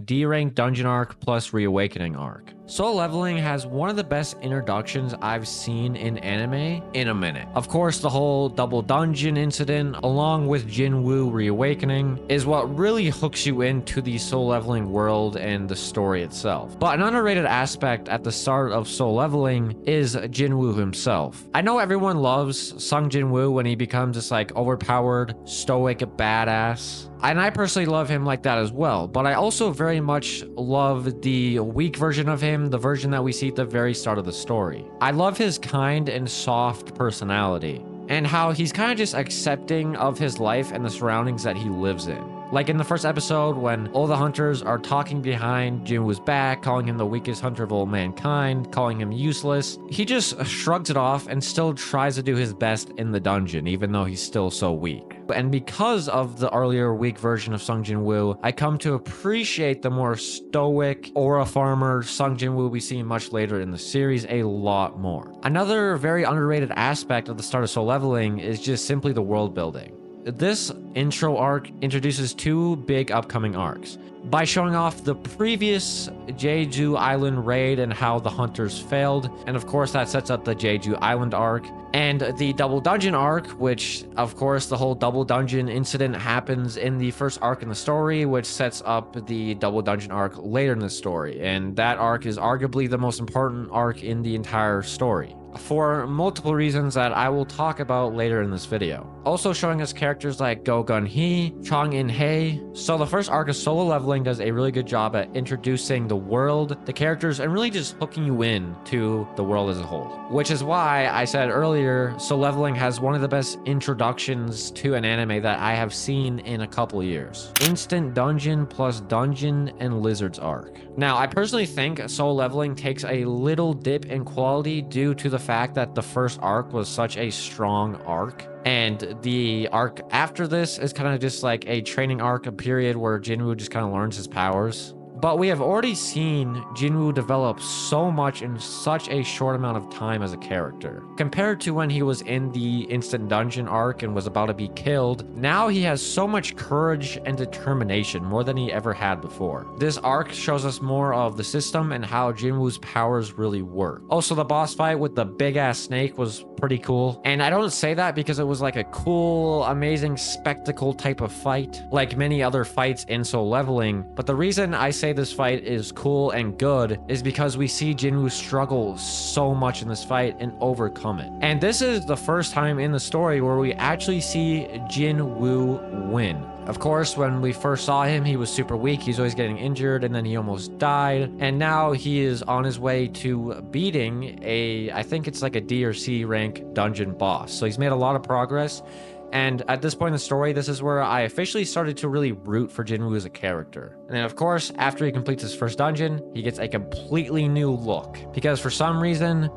D rank dungeon arc plus reawakening arc. Solo Leveling has one of the best introductions I've seen in anime in a minute. Of course, the whole double dungeon incident, along with Jinwoo reawakening, is what really hooks you into the Solo Leveling world and the story itself. But an underrated aspect at the start of Solo Leveling is Jinwoo himself. I know everyone loves Sung Jinwoo when he becomes this like overpowered, stoic badass. And I personally love him like that as well, but I also very much love the weak version of him, the version that we see at the very start of the story. I love his kind and soft personality, and how he's kind of just accepting of his life and the surroundings that he lives in. Like in the first episode, when all the hunters are talking behind Jinwoo's back, calling him the weakest hunter of all mankind, calling him useless, he just shrugs it off and still tries to do his best in the dungeon, even though he's still so weak. And because of the earlier weak version of Sung Jinwoo, I come to appreciate the more stoic aura farmer Sung Jinwoo we see much later in the series a lot more. Another very underrated aspect of the start of Solo Leveling is just simply the world building. This intro arc introduces two big upcoming arcs by showing off the previous Jeju Island raid and how the hunters failed, and of course that sets up the Jeju Island arc, and the double dungeon arc, which of course the whole double dungeon incident happens in the first arc in the story, which sets up the double dungeon arc later in the story, and that arc is arguably the most important arc in the entire story, for multiple reasons that I will talk about later in this video. Also showing us characters like Go Gun Hee, Chong In Hei. So the first arc of Solo Leveling does a really good job at introducing the world, the characters, and really just hooking you in to the world as a whole. Which is why I said earlier, Solo Leveling has one of the best introductions to an anime that I have seen in a couple years. Instant Dungeon plus Dungeon and Lizards arc. Now, I personally think Solo Leveling takes a little dip in quality due to the fact that the first arc was such a strong arc, and the arc after this is kind of just like a training arc, a period where Jinwoo just kind of learns his powers. But we have already seen Jinwoo develop so much in such a short amount of time as a character. Compared to when he was in the Instant Dungeon arc and was about to be killed, now he has so much courage and determination, more than he ever had before. This arc shows us more of the system and how Jinwoo's powers really work. Also, the boss fight with the big ass snake was pretty cool. And I don't say that because it was like a cool, amazing spectacle type of fight, like many other fights in Solo Leveling, but the reason I say this fight is cool and good is because we see Jinwoo struggle so much in this fight and overcome it. And this is the first time in the story where we actually see Jinwoo win. Of course, when we first saw him, he was super weak. He's always getting injured, and then he almost died. And now he is on his way to beating I think it's like a D or C rank dungeon boss. So he's made a lot of progress. And at this point in the story, this is where I officially started to really root for Jinwoo as a character. And then of course, after he completes his first dungeon, he gets a completely new look. Because for some reason,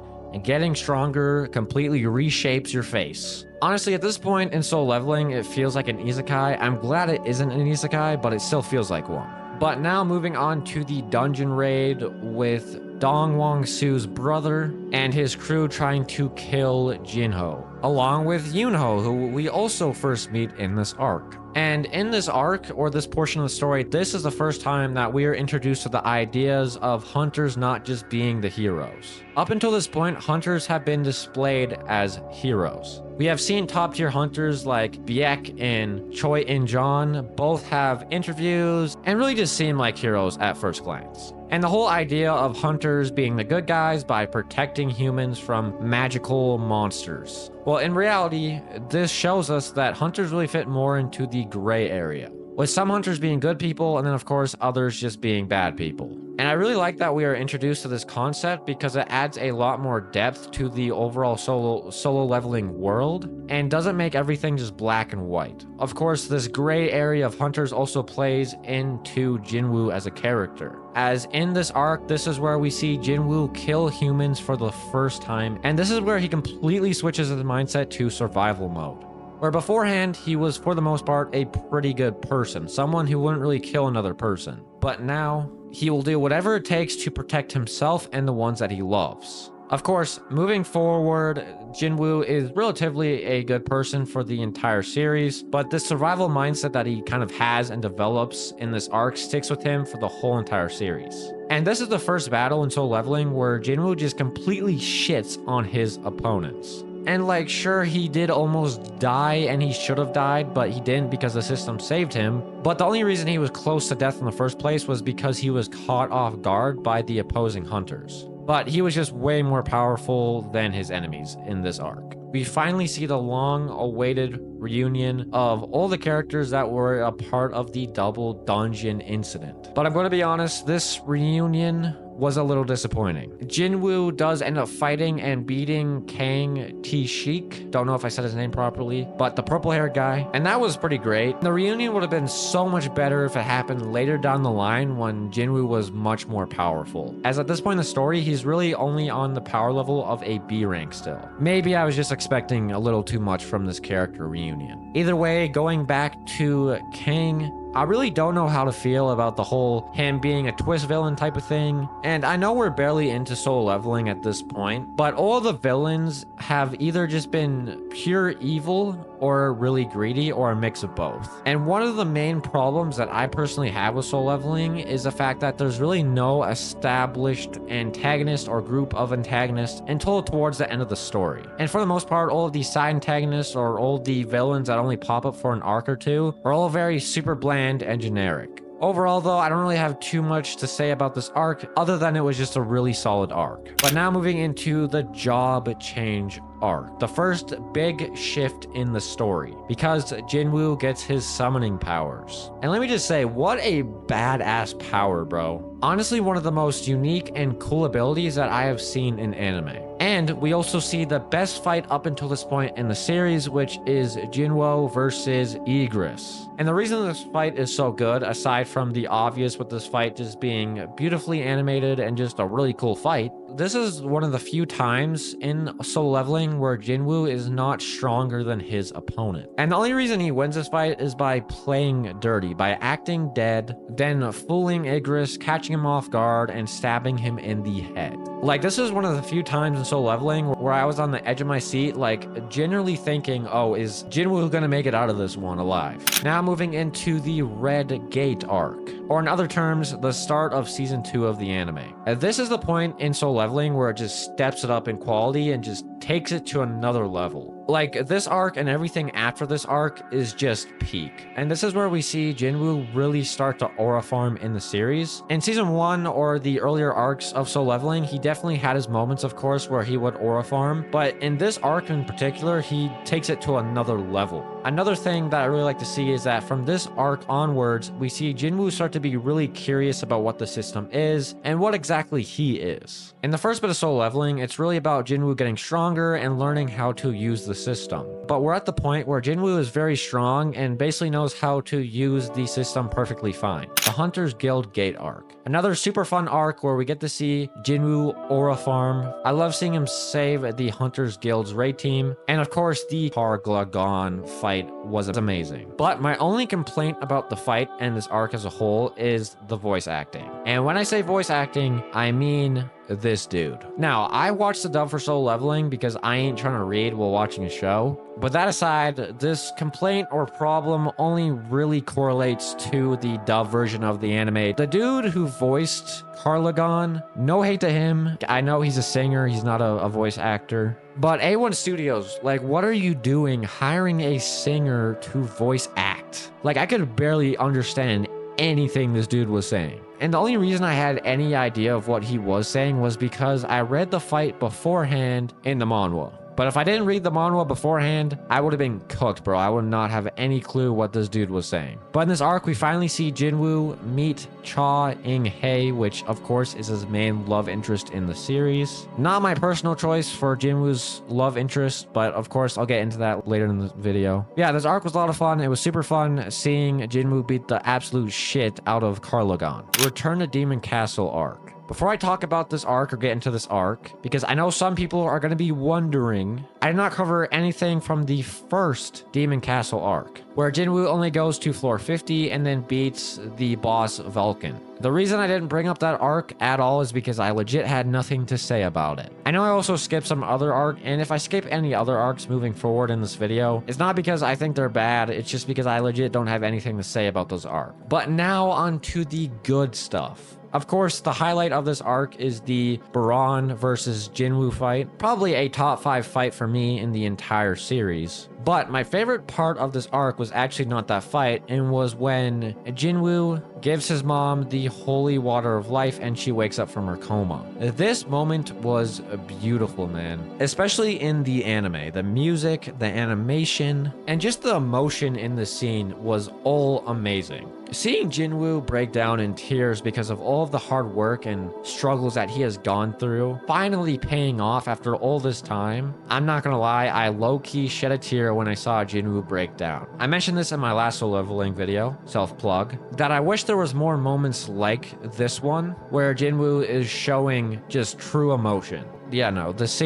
getting stronger completely reshapes your face. Honestly, at this point in Solo Leveling, it feels like an isekai. I'm glad it isn't an isekai, but it still feels like one. But now moving on to the dungeon raid with Dong Wong-soo's brother and his crew trying to kill Jinho, along with Yunho, who we also first meet in this arc. And in this arc, or this portion of the story, this is the first time that we are introduced to the ideas of hunters not just being the heroes. Up until this point, hunters have been displayed as heroes. We have seen top tier hunters like Biek and Choi In-jon both have interviews and really just seem like heroes at first glance. And the whole idea of hunters being the good guys by protecting humans from magical monsters. Well, in reality, this shows us that hunters really fit more into the gray area, with some hunters being good people and then of course others just being bad people. And I really like that we are introduced to this concept because it adds a lot more depth to the overall solo leveling world and doesn't make everything just black and white. Of course, this gray area of hunters also plays into Jinwoo as a character, as in this arc, this is where we see Jinwoo kill humans for the first time, and this is where he completely switches his mindset to survival mode. Where beforehand, he was for the most part a pretty good person, someone who wouldn't really kill another person. But now, he will do whatever it takes to protect himself and the ones that he loves. Of course, moving forward, Jinwoo is relatively a good person for the entire series, but the survival mindset that he kind of has and develops in this arc sticks with him for the whole entire series. And this is the first battle in Soul Leveling where Jinwoo just completely shits on his opponents. And like, sure, he did almost die and he should have died, but he didn't because the system saved him. But the only reason he was close to death in the first place was because he was caught off guard by the opposing hunters. But he was just way more powerful than his enemies in this arc. We finally see the long-awaited reunion of all the characters that were a part of the double dungeon incident. But I'm going to be honest, this reunion was a little disappointing. Jinwoo does end up fighting and beating Kang T-Sheik. Don't know if I said his name properly, but the purple-haired guy. And that was pretty great. The reunion would have been so much better if it happened later down the line when Jinwoo was much more powerful. As at this point in the story, he's really only on the power level of a B rank still. Maybe I was just expecting a little too much from this character reunion. Either way, going back to Kang, I really don't know how to feel about the whole him being a twist villain type of thing. And I know we're barely into Soul Leveling at this point, but all the villains have either just been pure evil or really greedy or a mix of both. And one of the main problems that I personally have with Soul Leveling is the fact that there's really no established antagonist or group of antagonists until towards the end of the story. And for the most part, all of the side antagonists or all the villains that only pop up for an arc or two are all very super bland and generic. Overall, though, I don't really have too much to say about this arc other than it was just a really solid arc. But now moving into the job change arc, the first big shift in the story, because Jinwoo gets his summoning powers. And let me just say, what a badass power, bro. Honestly, one of the most unique and cool abilities that I have seen in anime. And we also see the best fight up until this point in the series, which is Jinwoo versus Igris. And the reason this fight is so good, aside from the obvious with this fight just being beautifully animated and just a really cool fight, this is one of the few times in Soul Leveling where Jinwoo is not stronger than his opponent. And the only reason he wins this fight is by playing dirty, by acting dead, then fooling Igris, catching him off guard, and stabbing him in the head. Like, this is one of the few times in Soul Leveling where I was on the edge of my seat, like, generally thinking, oh, is Jinwoo gonna make it out of this one alive? Now moving into the Red Gate arc, or in other terms, the start of season 2 of the anime. This is the point in Soul Leveling where it just steps it up in quality and just takes it to another level. Like, this arc and everything after this arc is just peak. And this is where we see Jinwoo really start to aura farm in the series. In season 1 or the earlier arcs of Soul Leveling, he definitely had his moments, of course, where he would aura farm. But in this arc in particular, he takes it to another level. Another thing that I really like to see is that from this arc onwards, we see Jinwoo start to be really curious about what the system is and what exactly he is. In the first bit of Soul Leveling, it's really about Jinwoo getting stronger and learning how to use the system. But we're at the point where Jinwoo is very strong and basically knows how to use the system perfectly fine. The Hunter's Guild Gate arc. Another super fun arc where we get to see Jinwoo aura farm. I love seeing him save the Hunter's Guild's raid team. And of course, the Gallagher fight was amazing. But my only complaint about the fight and this arc as a whole is the voice acting. And when I say voice acting, I mean this dude. Now, I watched the dub for Soul Leveling because I ain't trying to read while watching a show. But that aside, this complaint or problem only really correlates to the dub version of the anime. The dude who voiced Gallagher, no hate to him. I know he's a singer, he's not a voice actor. But A1 Studios, like, what are you doing hiring a singer to voice act? Like, I could barely understand anything this dude was saying. And the only reason I had any idea of what he was saying was because I read the fight beforehand in the manhwa. But if I didn't read the manhwa beforehand, I would have been cooked, bro. I would not have any clue what this dude was saying. But in this arc, we finally see Jinwoo meet Cha In-hye, which of course is his main love interest in the series. Not my personal choice for Jinwoo's love interest, but of course I'll get into that later in the video. Yeah, this arc was a lot of fun. It was super fun seeing Jinwoo beat the absolute shit out of Gallagher. Return to Demon Castle arc. Before I talk about this arc or get into this arc, because I know some people are going to be wondering, I did not cover anything from the first Demon Castle arc, where Jinwoo only goes to floor 50 and then beats the boss Vulcan. The reason I didn't bring up that arc at all is because I legit had nothing to say about it. I know I also skipped some other arc, and if I skip any other arcs moving forward in this video, it's not because I think they're bad, it's just because I legit don't have anything to say about those arcs. But now on to the good stuff. Of course, the highlight of this arc is the Baron versus Jinwoo fight. Probably a top 5 fight for me in the entire series. But my favorite part of this arc was actually not that fight, and was when Jinwoo gives his mom the holy water of life and she wakes up from her coma. This moment was beautiful, man. Especially in the anime. The music, the animation, and just the emotion in the scene was all amazing. Seeing Jinwoo break down in tears because of all of the hard work and struggles that he has gone through, finally paying off after all this time, I'm not gonna lie, I low-key shed a tear when I saw Jinwoo break down. I mentioned this in my last solo leveling video, self-plug, that I wish there was more moments like this one, where Jinwoo is showing just true emotion. Yeah, no, this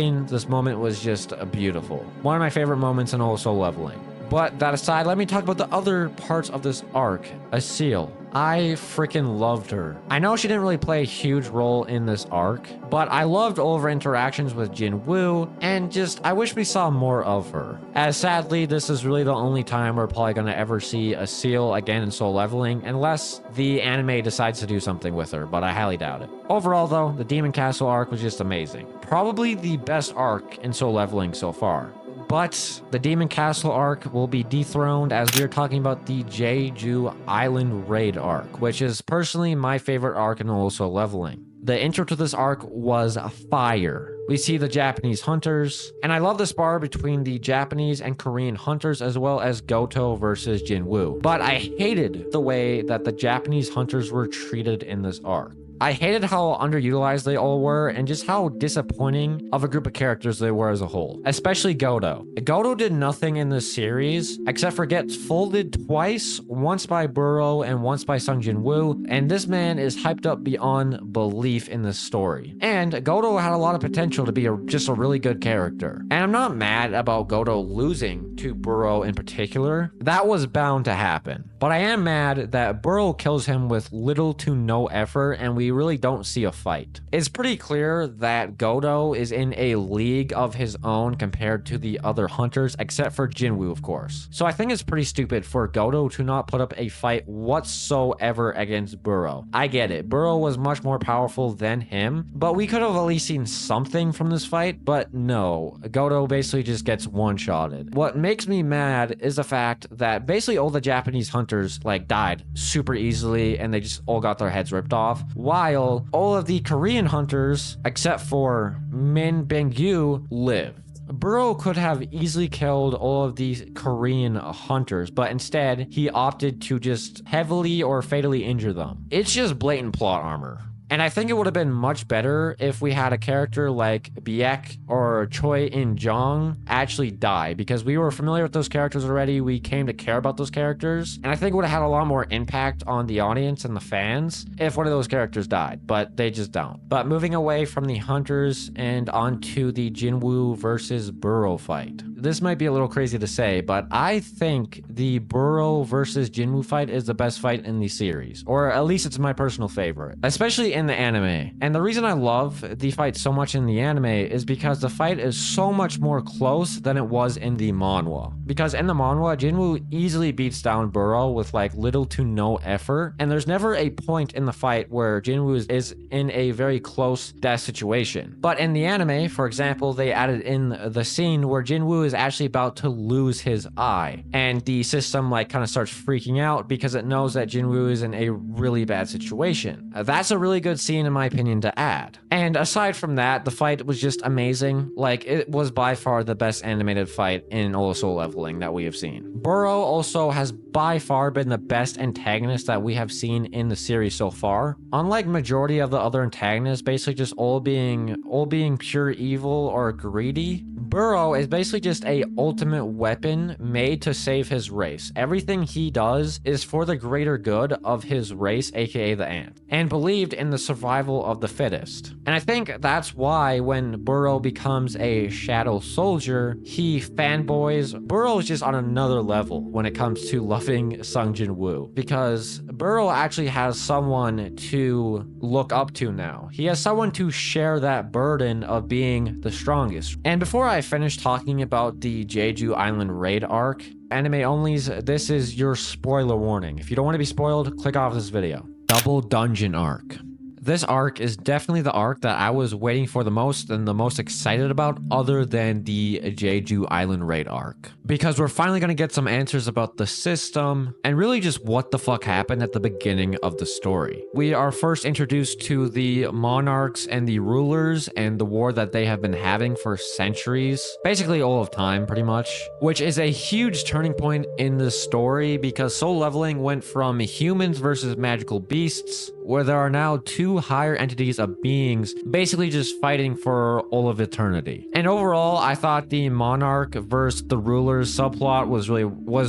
moment was just beautiful. One of my favorite moments in all solo leveling. But that aside, let me talk about the other parts of this arc. Seal. I freaking loved her. I know she didn't really play a huge role in this arc, but I loved all of her interactions with Jinwoo, and just, I wish we saw more of her. As sadly, this is really the only time we're probably gonna ever see Seal again in solo leveling, unless the anime decides to do something with her, but I highly doubt it. Overall though, the Demon Castle arc was just amazing. Probably the best arc in solo leveling so far. But the Demon Castle arc will be dethroned as we are talking about the Jeju Island Raid arc, which is personally my favorite arc in also leveling. The intro to this arc was fire. We see the Japanese hunters, and I love the spar between the Japanese and Korean hunters as well as Goto versus Jinwoo. But I hated the way that the Japanese hunters were treated in this arc. I hated how underutilized they all were and just how disappointing of a group of characters they were as a whole, especially Goto. Goto did nothing in this series except for get folded twice, once by Burrow and once by Sung Jin-woo, and this man is hyped up beyond belief in this story. And Goto had a lot of potential to be just a really good character. And I'm not mad about Goto losing to Burrow in particular. That was bound to happen. But I am mad that Burrow kills him with little to no effort and we really don't see a fight. It's pretty clear that Goto is in a league of his own compared to the other hunters, except for Jinwoo, of course. So I think it's pretty stupid for Goto to not put up a fight whatsoever against Burrow. I get it, Burrow was much more powerful than him, but we could have at least seen something from this fight, but no. Goto basically just gets one-shotted. What makes me mad is the fact that basically all the Japanese hunters like died super easily and they just all got their heads ripped off, while all of the Korean hunters, except for Min Bang-gyu, lived. Burrow could have easily killed all of these Korean hunters, but instead, he opted to just heavily or fatally injure them. It's just blatant plot armor. And I think it would have been much better if we had a character like Baek or Choi In-jong actually die, because we were familiar with those characters already. We came to care about those characters. And I think it would have had a lot more impact on the audience and the fans if one of those characters died, but they just don't. But moving away from the hunters and onto the Jinwoo versus Burrow fight. This might be a little crazy to say, but I think the Burrow versus Jinwoo fight is the best fight in the series, or at least it's my personal favorite, especially in the anime. And the reason I love the fight so much in the anime is because the fight is so much more close than it was in the manhwa. Because in the manhwa, Jinwoo easily beats down Burrow with like little to no effort, and there's never a point in the fight where Jinwoo is in a very close death situation. But in the anime, for example, they added in the scene where Jinwoo is actually about to lose his eye, and the system like kind of starts freaking out because it knows that Jinwoo is in a really bad situation. That's a really good scene in my opinion to add. And aside from that, the fight was just amazing. Like, it was by far the best animated fight in solo leveling that we have seen. Burrow also has by far been the best antagonist that we have seen in the series so far. Unlike majority of the other antagonists basically just all being pure evil or greedy, Burrow is basically just just a ultimate weapon made to save his race. Everything he does is for the greater good of his race, aka the Ant, and believed in the survival of the fittest. And I think that's why when Burrow becomes a shadow soldier, he fanboys. Burrow is just on another level when it comes to loving Sung Jin Woo, because Burrow actually has someone to look up to now. He has someone to share that burden of being the strongest. And before I finish talking about the Jeju Island raid arc, anime onlys, this is your spoiler warning. If you don't want to be spoiled, click off this video. Double Dungeon arc. This arc is definitely the arc that I was waiting for the most and the most excited about, other than the Jeju Island raid arc. Because we're finally going to get some answers about the system and really just what the fuck happened at the beginning of the story. We are first introduced to the monarchs and the rulers and the war that they have been having for centuries. Basically all of time, pretty much. Which is a huge turning point in the story because Soul Leveling went from humans versus magical beasts, where there are now two higher entities of beings basically just fighting for all of eternity. And overall, I thought the monarch versus the rulers subplot was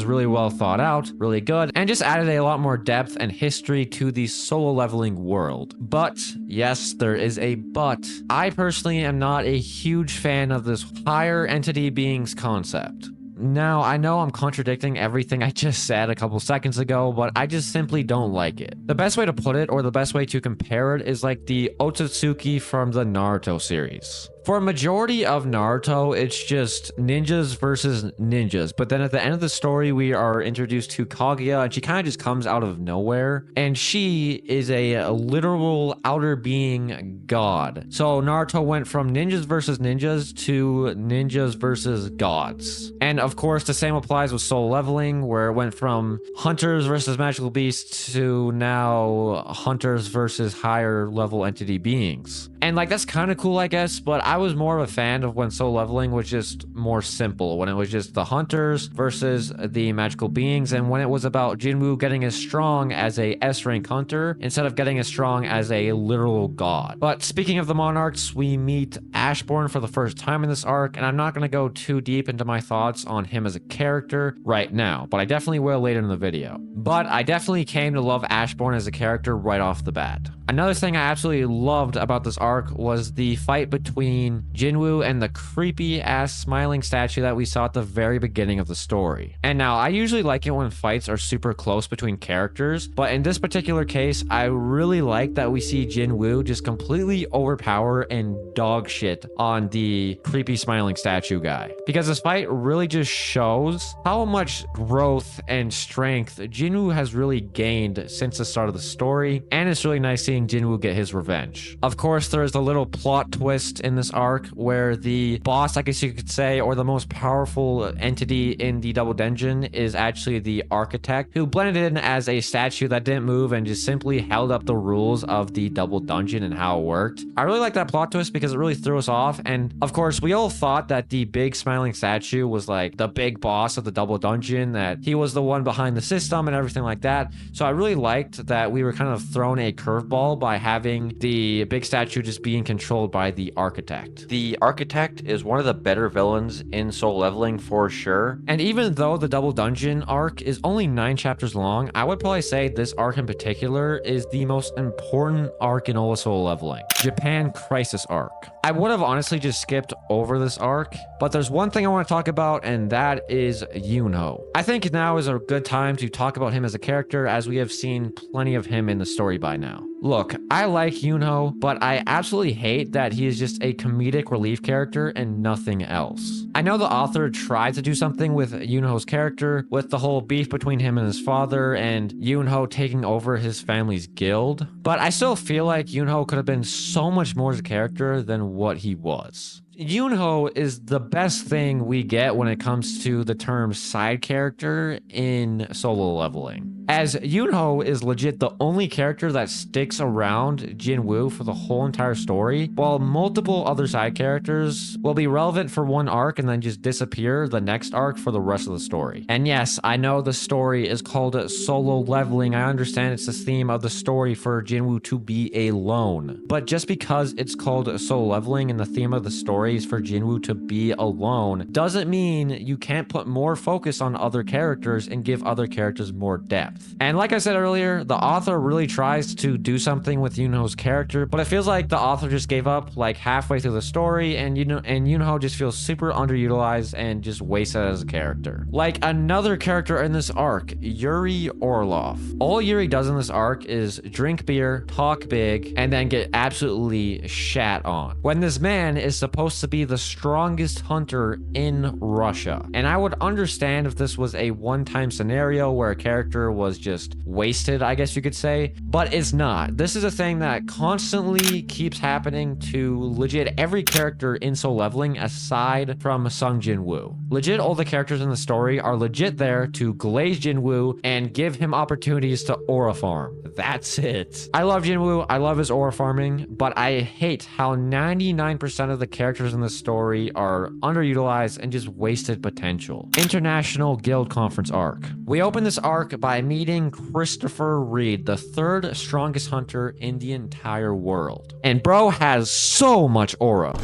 really well thought out, really good, and just added a lot more depth and history to the solo leveling world. But yes, there is a but. I personally am not a huge fan of this higher entity beings concept. Now, I know I'm contradicting everything I just said a couple seconds ago, but I just simply don't like it. The best way to put it, or the best way to compare it, is like the Otsutsuki from the Naruto series. For a majority of Naruto, it's just ninjas versus ninjas. But then at the end of the story, we are introduced to Kaguya, and she kind of just comes out of nowhere. And she is a literal outer being god. So Naruto went from ninjas versus ninjas to ninjas versus gods. And of course, the same applies with Soul Leveling, where it went from hunters versus magical beasts to now hunters versus higher level entity beings. And like, that's kind of cool, I guess, but I was more of a fan of when Soul Leveling was just more simple, when it was just the hunters versus the magical beings, and when it was about Jinwoo getting as strong as a S-rank hunter instead of getting as strong as a literal god. But speaking of the monarchs, we meet Ashbourne for the first time in this arc, and I'm not going to go too deep into my thoughts on him as a character right now, but I definitely will later in the video. But I definitely came to love Ashbourne as a character right off the bat. Another thing I absolutely loved about this arc was the fight between Jinwoo and the creepy ass smiling statue that we saw at the very beginning of the story. And now, I usually like it when fights are super close between characters, but in this particular case, I really like that we see Jinwoo just completely overpower and dog shit on the creepy smiling statue guy. Because this fight really just shows how much growth and strength Jinwoo has really gained since the start of the story, and it's really nice seeing Jinwoo get his revenge. Of course, there's a little plot twist in this arc where the boss, I guess you could say, or the most powerful entity in the Double Dungeon is actually the architect, who blended in as a statue that didn't move and just simply held up the rules of the Double Dungeon and how it worked. I really like that plot twist because it really threw us off, and of course, we all thought that the big smiling statue was like the big boss of the Double Dungeon, that he was the one behind the system and everything like that. So I really liked that we were kind of thrown a curveball by having the big statue just being controlled by the architect. The architect is one of the better villains in Soul Leveling for sure. And even though the Double Dungeon arc is only 9 chapters long, I would probably say this arc in particular is the most important arc in all of Soul Leveling. Japan Crisis arc. I would have honestly just skipped over this arc, but there's one thing I want to talk about, and that is Yunho. I think now is a good time to talk about him as a character, as we have seen plenty of him in the story by now. Look, I like Yunho, but I absolutely hate that he is just a comedic relief character and nothing else. I know the author tried to do something with Yunho's character, with the whole beef between him and his father, and Yunho taking over his family's guild, but I still feel like Yunho could have been so much more as a character than what he was. Yunho is the best thing we get when it comes to the term side character in Solo Leveling. as Yunho is legit the only character that sticks around Jinwoo for the whole entire story, while multiple other side characters will be relevant for one arc and then just disappear the next arc for the rest of the story. And yes, I know the story is called solo leveling. I understand it's the theme of the story for Jinwoo to be alone, but just because it's called solo leveling and the theme of the story is for Jinwoo to be alone doesn't mean you can't put more focus on other characters and give other characters more depth. And like I said earlier, the author really tries to do something with Yunho's character, but it feels like the author just gave up like halfway through the story, and Yunho just feels super underutilized and just wasted as a character. Like another character in this arc, Yuri Orlov. All Yuri does in this arc is drink beer, talk big, and then get absolutely shat on, when this man is supposed to be the strongest hunter in Russia. And I would understand if this was a one-time scenario where a character was just wasted, I guess you could say, but it's not. This is a thing that constantly keeps happening to legit every character in Soul Leveling aside from Sung Jin-woo. Legit all the characters in the story are legit there to glaze Jinwoo and give him opportunities to aura farm. That's it. I love Jinwoo, I love his aura farming, but I hate how 99% of the characters in the story are underutilized and just wasted potential. International Guild Conference arc. We open this arc by meeting Christopher Reed, the third strongest hunter in the entire world. And bro has so much aura.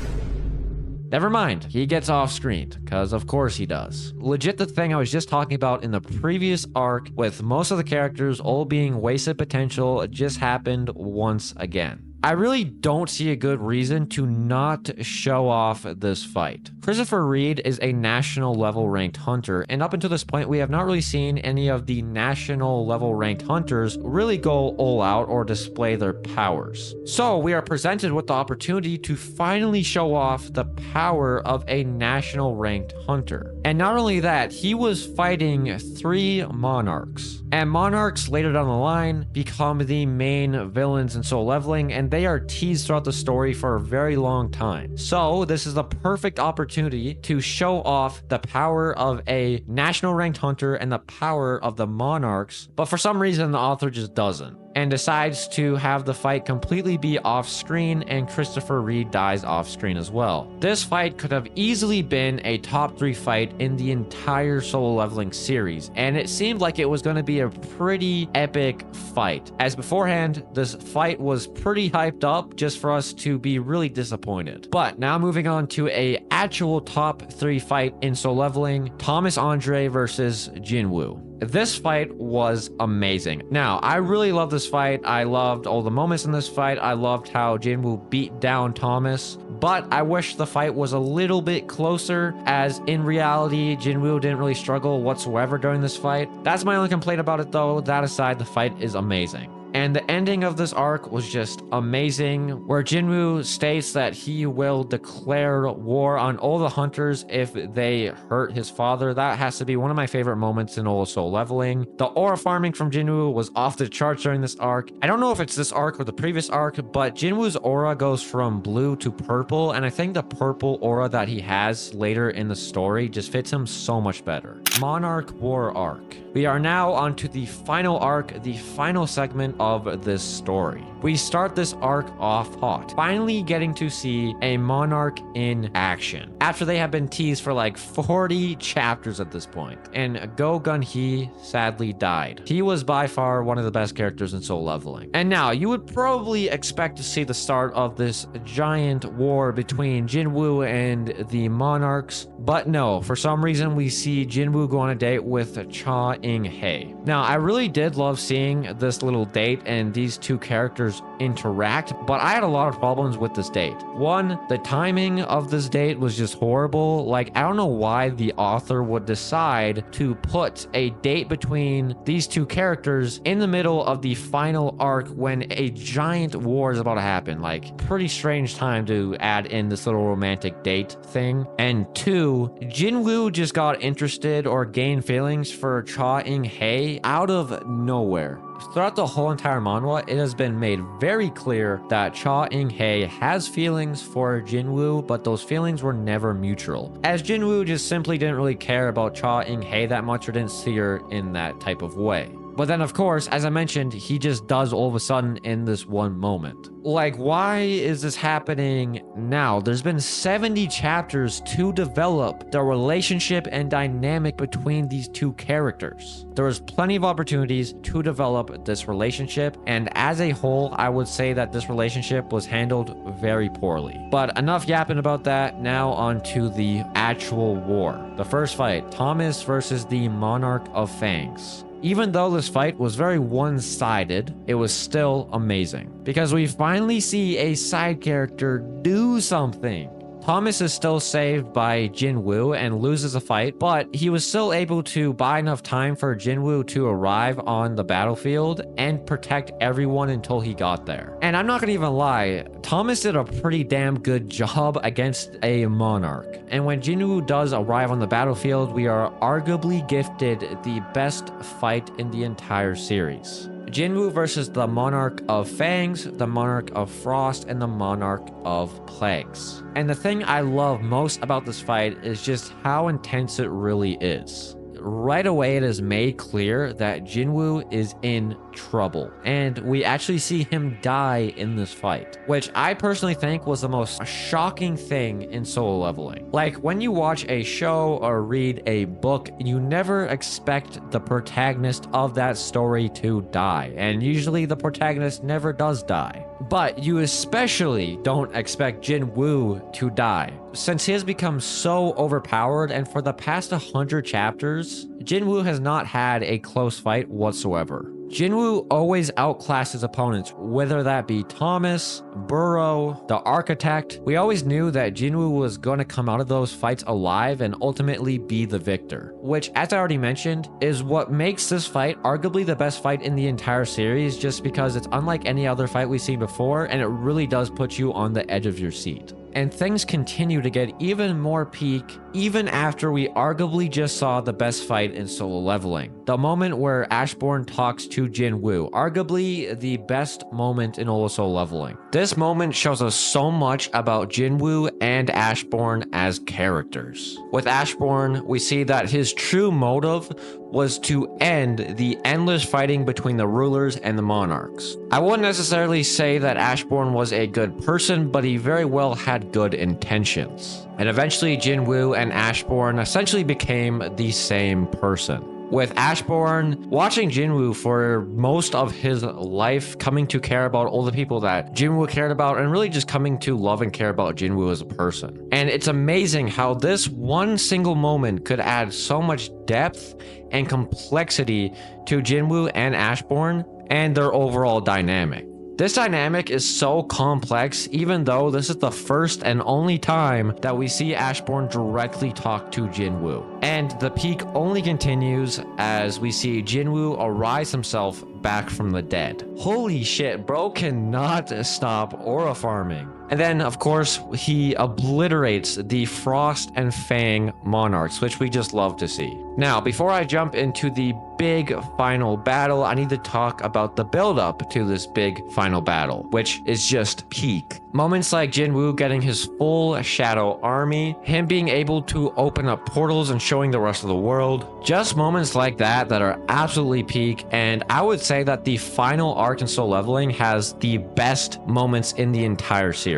Never mind, he gets off screen, because of course he does. Legit the thing I was just talking about in the previous arc, with most of the characters all being wasted potential, just happened once again. I really don't see a good reason to not show off this fight. Christopher Reed is a national level ranked hunter, and up until this point we have not really seen any of the national level ranked hunters really go all out or display their powers. So we are presented with the opportunity to finally show off the power of a national ranked hunter. And not only that, he was fighting 3 monarchs. And monarchs later down the line become the main villains in Soul Leveling, and they are teased throughout the story for a very long time. So this is the perfect opportunity to show off the power of a national ranked hunter and the power of the monarchs, but for some reason the author just doesn't, and decides to have the fight completely be off screen, and Christopher Reed dies off screen as well. This fight could have easily been a top 3 fight in the entire Solo Leveling series, and it seemed like it was going to be a pretty epic fight, as beforehand this fight was pretty hyped up just for us to be really disappointed. But now moving on to a actual top 3 fight in Solo Leveling, Thomas Andre versus Jinwoo. This fight was amazing. Now, I really love this fight. I loved all the moments in this fight. I loved how Jinwoo beat down Thomas, but I wish the fight was a little bit closer, as in reality, Jinwoo didn't really struggle whatsoever during this fight. That's my only complaint about it though. That aside, the fight is amazing. And the ending of this arc was just amazing, where Jinwoo states that he will declare war on all the hunters if they hurt his father. That has to be one of my favorite moments in all of Soul Leveling. The aura farming from Jinwoo was off the charts during this arc. I don't know if it's this arc or the previous arc, but Jinwoo's aura goes from blue to purple, and I think the purple aura that he has later in the story just fits him so much better. Monarch War Arc. We are now onto the final arc, the final segment of this story. We start this arc off hot, finally getting to see a monarch in action, after they have been teased for like 40 chapters at this point. And Go Gun-hee sadly died. He was by far one of the best characters in Soul Leveling. And now, you would probably expect to see the start of this giant war between Jinwoo and the monarchs, but no, for some reason we see Jinwoo go on a date with Cha In-hye. Now, I really did love seeing this little date and these two characters interact, but I had a lot of problems with this date. One, the timing of this date was just horrible. Like, I don't know why the author would decide to put a date between these two characters in the middle of the final arc when a giant war is about to happen. Like, pretty strange time to add in this little romantic date thing. And two, Jinwoo just got interested or gained feelings for Cha In-hye out of nowhere. Throughout the whole entire manhwa, it has been made very clear that Cha In-hye has feelings for Jinwoo, but those feelings were never mutual, as Jinwoo just simply didn't really care about Cha In-hye that much, or didn't see her in that type of way. But then, of course, as I mentioned, he just does all of a sudden in this one moment. Like, why is this happening now? There's been 70 chapters to develop the relationship and dynamic between these two characters. There was plenty of opportunities to develop this relationship, and as a whole, I would say that this relationship was handled very poorly. But enough yapping about that. Now on to the actual war. The first fight, Thomas versus the Monarch of Fangs. Even though this fight was very one-sided, it was still amazing because we finally see a side character do something. Thomas is still saved by Jinwoo and loses a fight, but he was still able to buy enough time for Jinwoo to arrive on the battlefield and protect everyone until he got there. And I'm not gonna even lie, Thomas did a pretty damn good job against a Monarch. And when Jinwoo does arrive on the battlefield, we are arguably gifted the best fight in the entire series. Jinwoo versus the Monarch of Fangs, the Monarch of Frost, and the Monarch of Plagues. And the thing I love most about this fight is just how intense it really is. Right away, it is made clear that Jinwoo is in trouble, and we actually see him die in this fight, which I personally think was the most shocking thing in solo leveling. Like, when you watch a show or read a book, you never expect the protagonist of that story to die, and usually the protagonist never does die. But you especially don't expect Jinwoo to die, since he has become so overpowered, and for the past 100 chapters, Jinwoo has not had a close fight whatsoever. Jinwoo always outclasses opponents, whether that be Thomas, Burrow, the Architect. We always knew that Jinwoo was going to come out of those fights alive and ultimately be the victor, which, as I already mentioned, is what makes this fight arguably the best fight in the entire series, just because it's unlike any other fight we've seen before, and it really does put you on the edge of your seat. And things continue to get even more peak even after we arguably just saw the best fight in solo leveling. The moment where Ashbourne talks to Jinwoo, arguably the best moment in all solo leveling. This moment shows us so much about Jinwoo and Ashbourne as characters. With Ashbourne, we see that his true motive was to end the endless fighting between the rulers and the monarchs. I wouldn't necessarily say that Ashbourne was a good person, but he very well had good intentions. And eventually Jinwoo and Ashbourne essentially became the same person. With Ashbourne watching Jinwoo for most of his life, coming to care about all the people that Jinwoo cared about, and really just coming to love and care about Jinwoo as a person. And it's amazing how this one single moment could add so much depth and complexity to Jinwoo and Ashbourne and their overall dynamic. This dynamic is so complex, even though this is the first and only time that we see Ashbourne directly talk to Jinwoo. And the peak only continues as we see Jinwoo arise himself back from the dead. Holy shit, bro cannot stop aura farming. And then, of course, he obliterates the Frost and Fang monarchs, which we just love to see. Now, before I jump into the big final battle, I need to talk about the build-up to this big final battle, which is just peak. Moments like Jinwoo getting his full shadow army, him being able to open up portals and showing the rest of the world. Just moments like that are absolutely peak, and I would say that the final arc in Soul Leveling has the best moments in the entire series.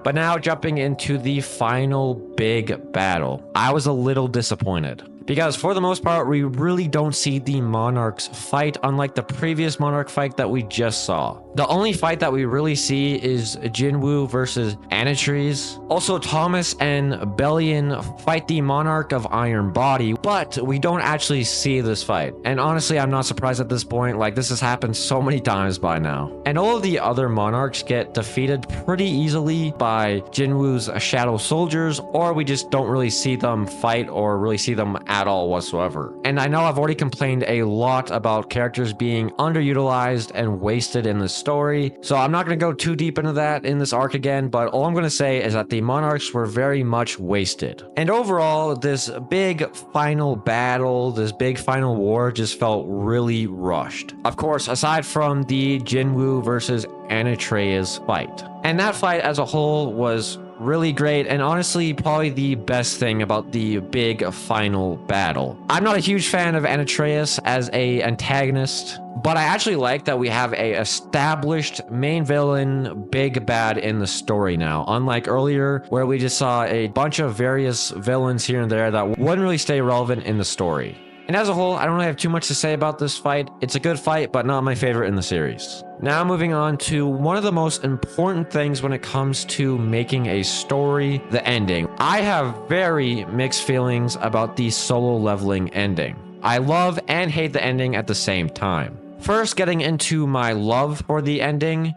But now jumping into the final big battle, I was a little disappointed. Because for the most part, we really don't see the Monarchs fight, unlike the previous Monarch fight that we just saw. The only fight that we really see is Jinwoo versus Anatries. Also, Thomas and Bellion fight the Monarch of Iron Body, but we don't actually see this fight. And honestly, I'm not surprised at this point. Like, this has happened so many times by now. And all of the other Monarchs get defeated pretty easily by Jinwoo's Shadow Soldiers, or we just don't really see them fight or really see them at all whatsoever. And I know I've already complained a lot about characters being underutilized and wasted in the story, so I'm not going to go too deep into that in this arc again, but all I'm going to say is that the Monarchs were very much wasted. And overall, this big final battle, this big final war just felt really rushed. Of course, aside from the Jinwoo versus Anatreus fight. And that fight as a whole was really great, and honestly, probably the best thing about the big final battle. I'm not a huge fan of Anatreus as a antagonist, but I actually like that we have a established main villain, big bad in the story now. Unlike earlier, where we just saw a bunch of various villains here and there that wouldn't really stay relevant in the story. And as a whole, I don't really have too much to say about this fight. It's a good fight, but not my favorite in the series. Now moving on to one of the most important things when it comes to making a story, the ending. I have very mixed feelings about the solo leveling ending. I love and hate the ending at the same time. First, getting into my love for the ending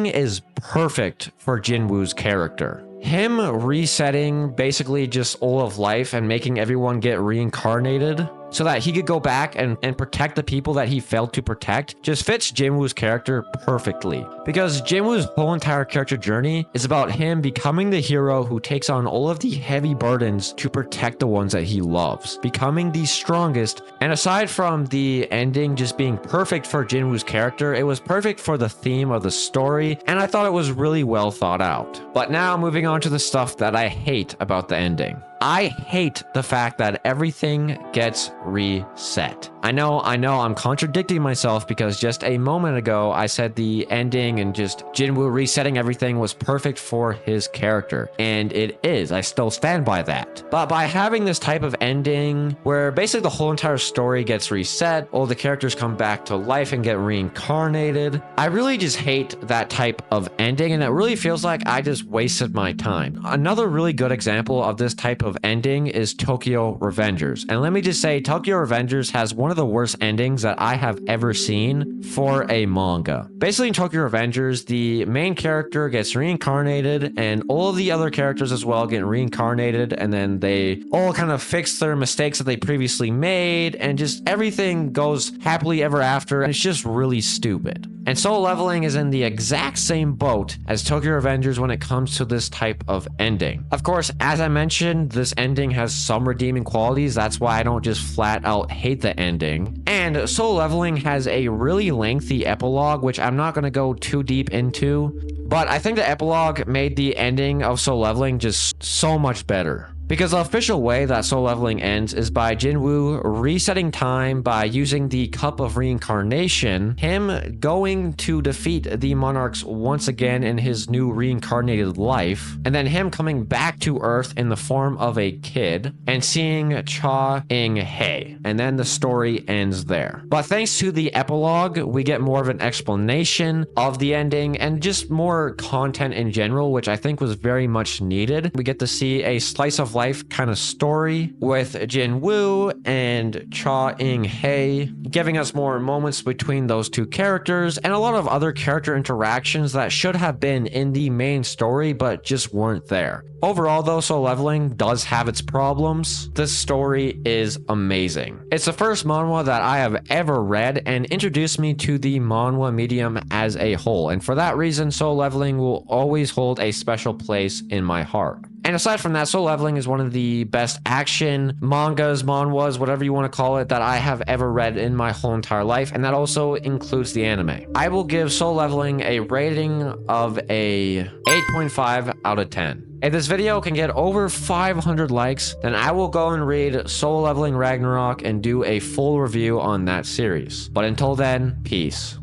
is perfect for Jinwoo's character. Him resetting basically just all of life and making everyone get reincarnated so that he could go back and protect the people that he failed to protect just fits Jinwoo's character perfectly. Because Jinwoo's whole entire character journey is about him becoming the hero who takes on all of the heavy burdens to protect the ones that he loves, becoming the strongest. And aside from the ending just being perfect for Jinwoo's character, it was perfect for the theme of the story, and I thought it was really well thought out. But now moving on to the stuff that I hate about the ending. I hate the fact that everything gets reset. I know I'm contradicting myself because just a moment ago I said the ending and just Jinwoo resetting everything was perfect for his character, and it is. I still stand by that. But by having this type of ending where basically the whole entire story gets reset, all the characters come back to life and get reincarnated, I really just hate that type of ending, and it really feels like I just wasted my time. Another really good example of this type of ending is Tokyo Revengers. And let me just say, Tokyo Revengers has one of the worst endings that I have ever seen for a manga. Basically, in Tokyo Revengers, the main character gets reincarnated and all of the other characters as well get reincarnated, and then they all kind of fix their mistakes that they previously made, and just everything goes happily ever after, and it's just really stupid. And Solo Leveling is in the exact same boat as Tokyo Revengers when it comes to this type of ending. Of course, as I mentioned, this ending has some redeeming qualities. That's why I don't just flat out hate the ending. And Solo Leveling has a really lengthy epilogue, which I'm not going to go too deep into, but I think the epilogue made the ending of Solo Leveling just so much better. Because the official way that Solo Leveling ends is by Jinwoo resetting time by using the Cup of Reincarnation, him going to defeat the Monarchs once again in his new reincarnated life, and then him coming back to Earth in the form of a kid and seeing Cha In-hye. And then the story ends there. But thanks to the epilogue, we get more of an explanation of the ending and just more content in general, which I think was very much needed. We get to see a slice of life kind of story with Jinwoo and Cha In-hye, giving us more moments between those two characters and a lot of other character interactions that should have been in the main story but just weren't there. Overall though, Solo Leveling does have its problems. This story is amazing. It's the first manhwa that I have ever read and introduced me to the manhwa medium as a whole, and for that reason Solo Leveling will always hold a special place in my heart. And aside from that, Solo Leveling is one of the best action mangas, manhwas, whatever you want to call it, that I have ever read in my whole entire life, and that also includes the anime. I will give Solo Leveling a rating of a 8.5 out of 10. If this video can get over 500 likes, then I will go and read Solo Leveling Ragnarok and do a full review on that series. But until then, peace.